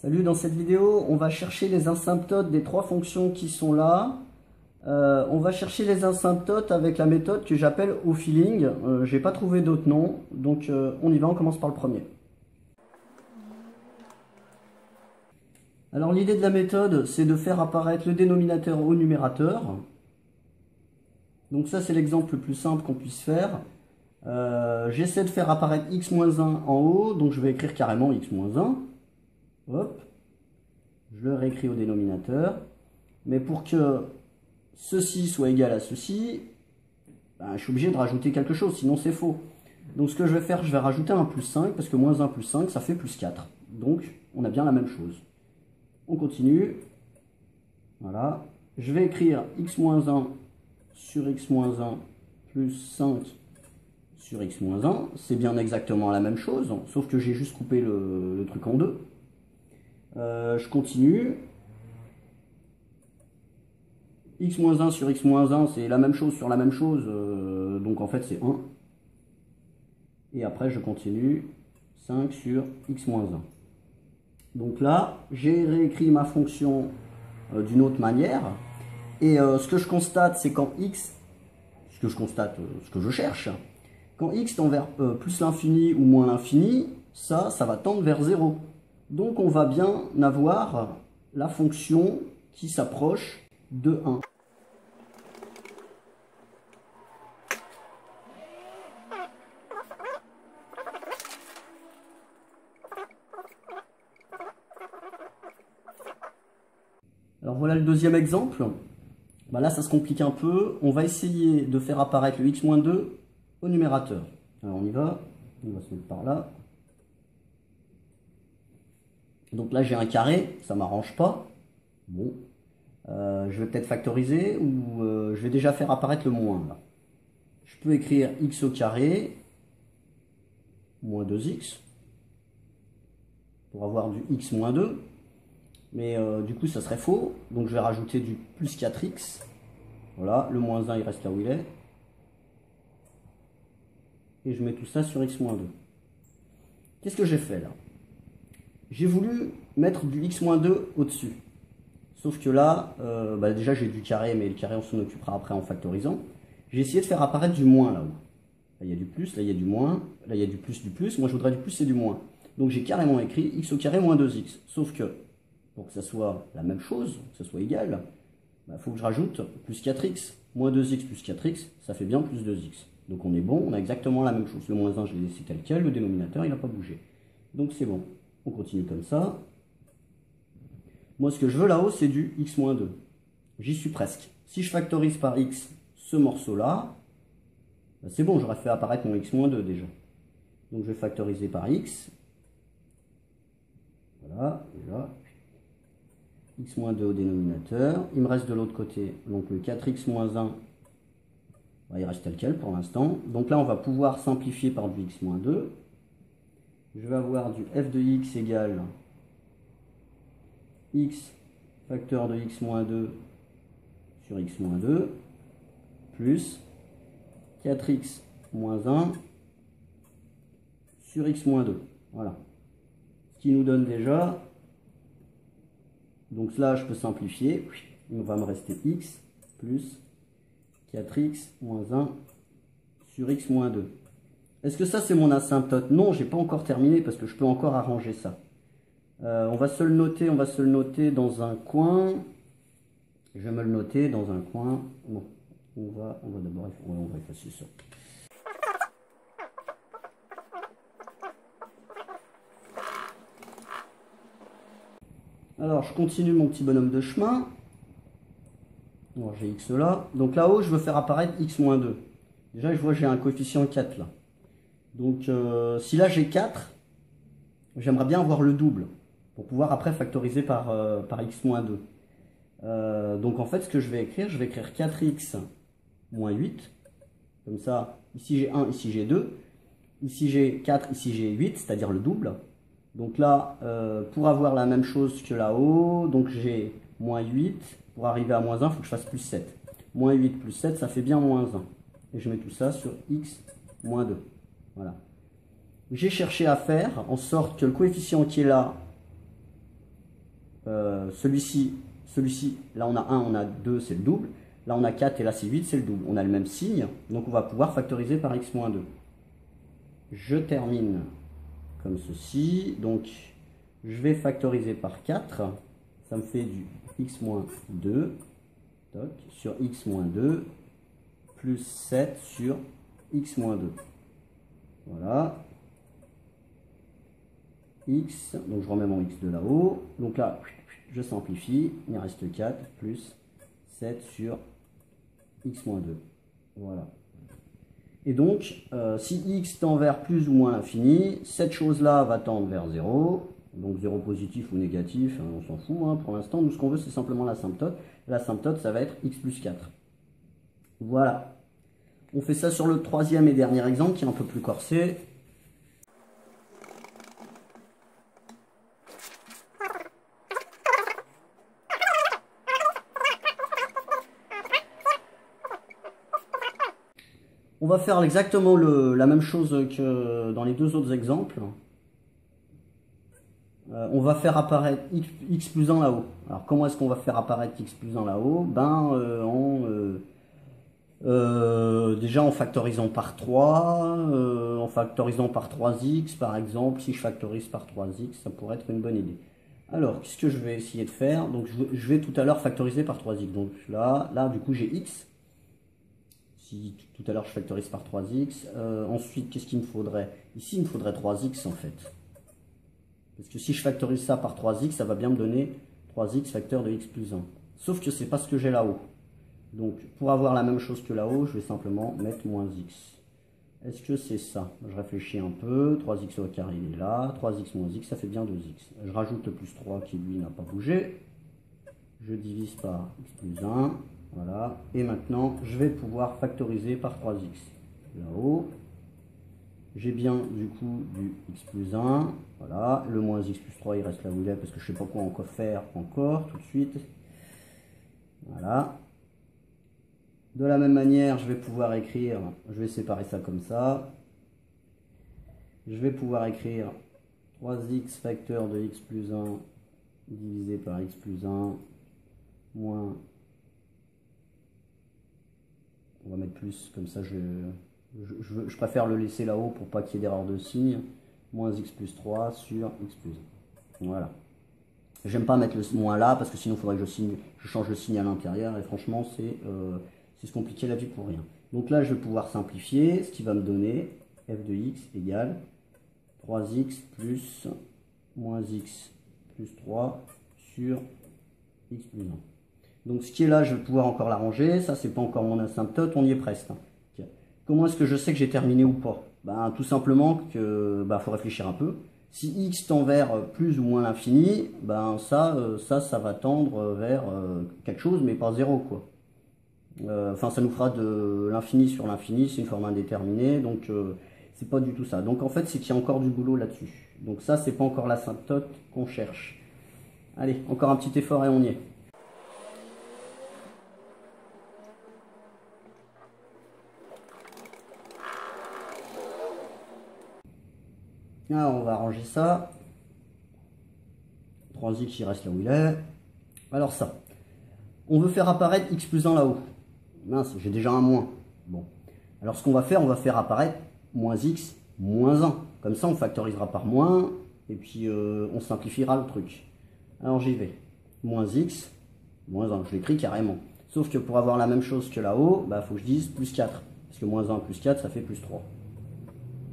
Salut, dans cette vidéo, on va chercher les asymptotes des trois fonctions qui sont là. On va chercher les asymptotes avec la méthode que j'appelle au feeling. J'ai pas trouvé d'autres noms, donc on y va, on commence par le premier. Alors l'idée de la méthode, c'est de faire apparaître le dénominateur au numérateur. Donc ça, c'est l'exemple le plus simple qu'on puisse faire. J'essaie de faire apparaître x-1 en haut, donc je vais écrire carrément x-1. Hop, je le réécris au dénominateur. Mais pour que ceci soit égal à ceci, ben, je suis obligé de rajouter quelque chose, sinon c'est faux. Donc ce que je vais faire, je vais rajouter un plus 5, parce que moins 1 plus 5, ça fait plus 4. Donc on a bien la même chose. On continue. Voilà. Je vais écrire x-1 sur x-1 plus 5 sur x-1. C'est bien exactement la même chose, sauf que j'ai juste coupé le truc en deux. Je continue. x-1 sur x-1, c'est la même chose sur la même chose, donc en fait c'est 1. Et après je continue, 5 sur x-1. Donc là, j'ai réécrit ma fonction d'une autre manière. Et ce que je constate, c'est quand x, ce que je cherche, quand x tend vers plus l'infini ou moins l'infini, ça va tendre vers 0. Donc on va bien avoir la fonction qui s'approche de 1. Alors voilà le deuxième exemple. Bah là ça se complique un peu. On va essayer de faire apparaître le x-2 au numérateur. Alors on y va. On va se mettre par là. Donc là j'ai un carré, ça m'arrange pas. Bon. Je vais peut-être factoriser ou je vais déjà faire apparaître le moins là. Je peux écrire x au carré moins 2x pour avoir du x moins 2. Mais du coup ça serait faux, donc je vais rajouter du plus 4x. Voilà, le moins 1 il reste là où il est. Et je mets tout ça sur x moins 2. Qu'est-ce que j'ai fait là? J'ai voulu mettre du x moins 2 au-dessus. Sauf que là, déjà j'ai du carré, mais le carré on s'en occupera après en factorisant. J'ai essayé de faire apparaître du moins là-haut. Là il y a du plus, là il y a du moins, là il y a du plus, moi je voudrais du plus et du moins. Donc j'ai carrément écrit x au carré moins 2x. Sauf que pour que ça soit la même chose, que ça soit égal, il faut que je rajoute plus 4x. Moins 2x plus 4x, ça fait bien plus 2x. Donc on est bon, on a exactement la même chose. Le moins 1, je l'ai laissé tel quel, le dénominateur, il n'a pas bougé. Donc c'est bon. On continue comme ça. Moi, ce que je veux là-haut, c'est du x-2. J'y suis presque. Si je factorise par x ce morceau-là, c'est bon, j'aurais fait apparaître mon x-2 déjà. Donc je vais factoriser par x. Voilà, déjà. x-2 au dénominateur. Il me reste de l'autre côté, donc le 4x-1, il reste tel quel pour l'instant. Donc là, on va pouvoir simplifier par du x-2. Je vais avoir du f de x égale x facteur de x-2 sur x-2 plus 4x moins 1 sur x-2. Voilà. Ce qui nous donne déjà... Donc là, je peux simplifier. Il va me rester x plus 4x moins 1 sur x-2. Est-ce que ça, c'est mon asymptote? Non, j'ai pas encore terminé parce que je peux encore arranger ça. On va se le noter dans un coin. Je vais me le noter dans un coin. Bon, on va d'abord on va effacer ça. Alors, je continue mon petit bonhomme de chemin. Alors, j'ai x là. Donc là-haut, je veux faire apparaître x-2. Déjà, je vois que j'ai un coefficient 4 là. Donc, si là j'ai 4, j'aimerais bien avoir le double pour pouvoir après factoriser par x-2. Donc, en fait, ce que je vais écrire 4x moins 8. Comme ça, ici j'ai 1, ici j'ai 2. Ici j'ai 4, ici j'ai 8, c'est-à-dire le double. Donc là, pour avoir la même chose que là-haut, donc j'ai moins 8. Pour arriver à moins 1, il faut que je fasse plus 7. Moins 8 plus 7, ça fait bien moins 1. Et je mets tout ça sur x moins 2. Voilà. J'ai cherché à faire en sorte que le coefficient qui est là celui-ci, là on a 1, on a 2, c'est le double. Là on a 4 et là c'est 8, c'est le double. On a le même signe, donc on va pouvoir factoriser par x-2. Je termine comme ceci, donc je vais factoriser par 4, ça me fait du x-2 sur x-2 plus 7 sur x-2. Voilà. X, donc je remets mon x de là-haut. Donc là, je simplifie, il me reste 4 plus 7 sur x-2. Voilà. Et donc, si x tend vers plus ou moins l'infini, cette chose-là va tendre vers 0. Donc 0 positif ou négatif, hein, on s'en fout. Hein, pour l'instant, nous ce qu'on veut, c'est simplement l'asymptote. L'asymptote, ça va être x plus 4. Voilà. On fait ça sur le troisième et dernier exemple, qui est un peu plus corsé. On va faire exactement la même chose que dans les deux autres exemples. On va faire apparaître x plus 1 là-haut. Alors comment est-ce qu'on va faire apparaître x plus 1 là-haut? Déjà en factorisant par 3, en factorisant par 3x par exemple. Si je factorise par 3x, ça pourrait être une bonne idée. Alors, qu'est-ce que je vais essayer de faire? Donc je vais tout à l'heure factoriser par 3x. Donc là du coup j'ai x. Si tout à l'heure je factorise par 3x. Ensuite, qu'est-ce qu'il me faudrait? Ici, il me faudrait 3x en fait. Parce que si je factorise ça par 3x, ça va bien me donner 3x facteur de x plus 1. Sauf que c'est pas ce que j'ai là-haut. Donc, pour avoir la même chose que là-haut, je vais simplement mettre moins x. Est-ce que c'est ça? Je réfléchis un peu. 3x au carré, il est là. 3x moins x, ça fait bien 2x. Je rajoute le plus 3 qui, lui, n'a pas bougé. Je divise par x plus 1. Voilà. Et maintenant, je vais pouvoir factoriser par 3x. Là-haut. J'ai bien, du coup, du x plus 1. Voilà. Le moins x plus 3, il reste là où il est parce que je ne sais pas quoi encore faire encore tout de suite. Voilà. De la même manière, je vais pouvoir écrire, je vais séparer ça comme ça. Je vais pouvoir écrire 3x facteur de x plus 1 divisé par x plus 1 moins, on va mettre plus, comme ça je préfère le laisser là-haut pour pas qu'il y ait d'erreur de signe, moins x plus 3 sur x plus 1. Voilà. J'aime pas mettre le moins là parce que sinon il faudrait que je change le signe à l'intérieur et franchement c'est se compliquer la vie pour rien. Donc là je vais pouvoir simplifier, ce qui va me donner f de x égale 3x plus moins x plus 3 sur x plus 1. Donc ce qui est là, je vais pouvoir encore l'arranger. Ça, c'est pas encore mon asymptote, on y est presque. Comment est-ce que je sais que j'ai terminé ou pas? Ben, tout simplement que faut réfléchir un peu. Si x tend vers plus ou moins l'infini, ben ça va tendre vers quelque chose, mais pas 0, quoi. Enfin, ça nous fera de l'infini sur l'infini, c'est une forme indéterminée, donc c'est pas du tout ça. Donc en fait, c'est qu'il y a encore du boulot là-dessus. Donc ça, c'est pas encore l'asymptote qu'on cherche. Allez, encore un petit effort et on y est. Alors, on va arranger ça. 3x, il reste là où il est. Alors ça, on veut faire apparaître x plus 1 là-haut. Mince, j'ai déjà un moins. Bon. Alors ce qu'on va faire, on va faire apparaître moins x moins 1. Comme ça, on factorisera par moins, et puis on simplifiera le truc. Alors j'y vais. Moins x, moins 1, je l'écris carrément. Sauf que pour avoir la même chose que là-haut, il faut que je dise plus 4. Parce que moins 1 plus 4, ça fait plus 3.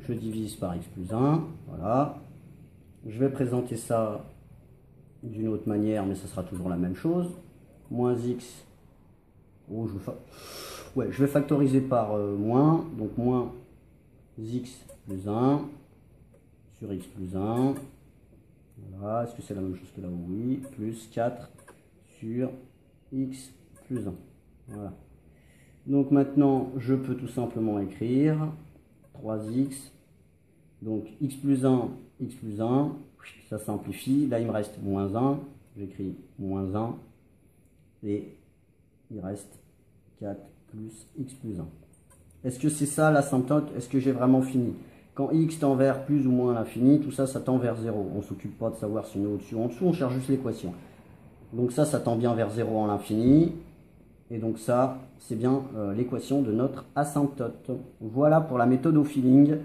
Je divise par x plus 1, voilà. Je vais présenter ça d'une autre manière, mais ça sera toujours la même chose. Moins x, je vais factoriser par moins, donc moins x plus 1 sur x plus 1. Voilà, est-ce que c'est la même chose que là? Oui, plus 4 sur x plus 1. Voilà. Donc maintenant, je peux tout simplement écrire 3x, donc x plus 1, ça simplifie. Là, il me reste moins 1, j'écris moins 1, et il reste 4 plus x plus 1. Est-ce que c'est ça l'asymptote? Est-ce que j'ai vraiment fini? Quand x tend vers plus ou moins l'infini, tout ça, ça tend vers 0. On ne s'occupe pas de savoir si on est au-dessus ou en dessous, on cherche juste l'équation. Donc ça tend bien vers 0 en l'infini. Et donc ça, c'est bien l'équation de notre asymptote. Voilà pour la méthode au feeling.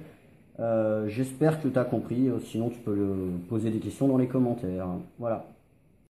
J'espère que tu as compris. Sinon, tu peux poser des questions dans les commentaires. Voilà.